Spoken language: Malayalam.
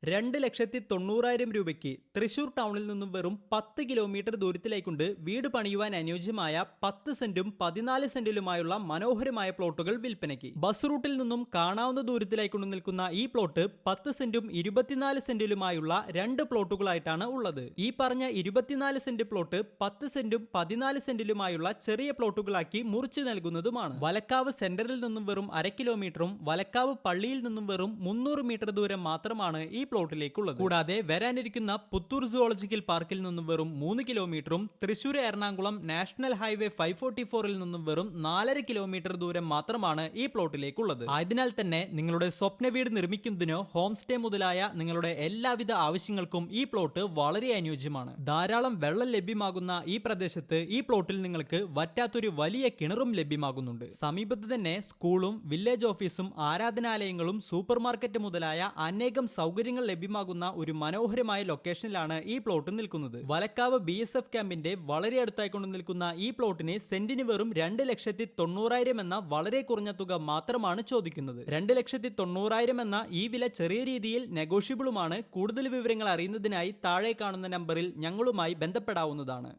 2,90,000 രൂപയ്ക്ക് തൃശൂർ ടൗണിൽ നിന്നും വെറും 10 കിലോമീറ്റർ ദൂരത്തിലേക്കുണ്ട് വീട് പണിയുവാൻ അനുയോജ്യമായ 10 സെന്റും 14 സെന്റിലുമായുള്ള മനോഹരമായ പ്ലോട്ടുകൾ വിൽപ്പനയ്ക്ക്. ബസ് റൂട്ടിൽ നിന്നും കാണാവുന്ന ദൂരത്തിലേക്കൊണ്ട് നിൽക്കുന്ന ഈ പ്ലോട്ട് 10 സെന്റും 24 സെന്റിലുമായുള്ള 2 പ്ലോട്ടുകളായിട്ടാണ് ഉള്ളത്. ഈ പറഞ്ഞ 24 സെന്റ് പ്ലോട്ട് 10 സെന്റും 14 സെന്റിലുമായുള്ള ചെറിയ പ്ലോട്ടുകളാക്കി മുറിച്ചു നൽകുന്നതുമാണ്. വലക്കാവ് സെന്ററിൽ നിന്നും വെറും 1/2 കിലോമീറ്ററും വലക്കാവ് പള്ളിയിൽ നിന്നും വെറും 300 മീറ്റർ ദൂരം മാത്രമാണ് ഈ പ്ലോട്ടിലേക്കുള്ളത്. കൂടാതെ വരാനിരിക്കുന്ന പുത്തൂർ സുവോളജിക്കൽ പാർക്കിൽ നിന്നും വെറും 3 കിലോമീറ്ററും തൃശൂർ എറണാകുളം നാഷണൽ ഹൈവേ 544ൽ നിന്നും വെറും 4.5 കിലോമീറ്റർ ദൂരം മാത്രമാണ് ഈ പ്ലോട്ടിലേക്കുള്ളത്. ആയതിനാൽ തന്നെ നിങ്ങളുടെ സ്വപ്ന വീട് നിർമ്മിക്കുന്നതിനോ ഹോം സ്റ്റേ മുതലായ നിങ്ങളുടെ എല്ലാവിധ ആവശ്യങ്ങൾക്കും ഈ പ്ലോട്ട് വളരെ അനുയോജ്യമാണ്. ധാരാളം വെള്ളം ലഭ്യമാകുന്ന ഈ പ്രദേശത്ത് ഈ പ്ലോട്ടിൽ നിങ്ങൾക്ക് വറ്റാത്തൊരു വലിയ കിണറും ലഭ്യമാകുന്നുണ്ട്. സമീപത്ത് തന്നെ സ്കൂളും വില്ലേജ് ഓഫീസും ആരാധനാലയങ്ങളും സൂപ്പർ മാർക്കറ്റ് മുതലായ അനേകം സൗകര്യങ്ങൾ ലഭ്യമാകുന്ന ഒരു മനോഹരമായ ലൊക്കേഷനിലാണ് ഈ പ്ലോട്ട് നിൽക്കുന്നത്. വലക്കാവ് BSF ക്യാമ്പിന്റെ വളരെ അടുത്തായിക്കൊണ്ട് നിൽക്കുന്ന ഈ പ്ലോട്ടിന് സെന്റിന് വെറും 2,90,000 എന്ന വളരെ കുറഞ്ഞ തുക മാത്രമാണ് ചോദിക്കുന്നത്. 2,90,000 എന്ന ഈ വില ചെറിയ രീതിയിൽ നെഗോഷ്യബിളുമാണ്. കൂടുതൽ വിവരങ്ങൾ അറിയുന്നതിനായി താഴെ കാണുന്ന നമ്പറിൽ ഞങ്ങളുമായി ബന്ധപ്പെടാവുന്നതാണ്.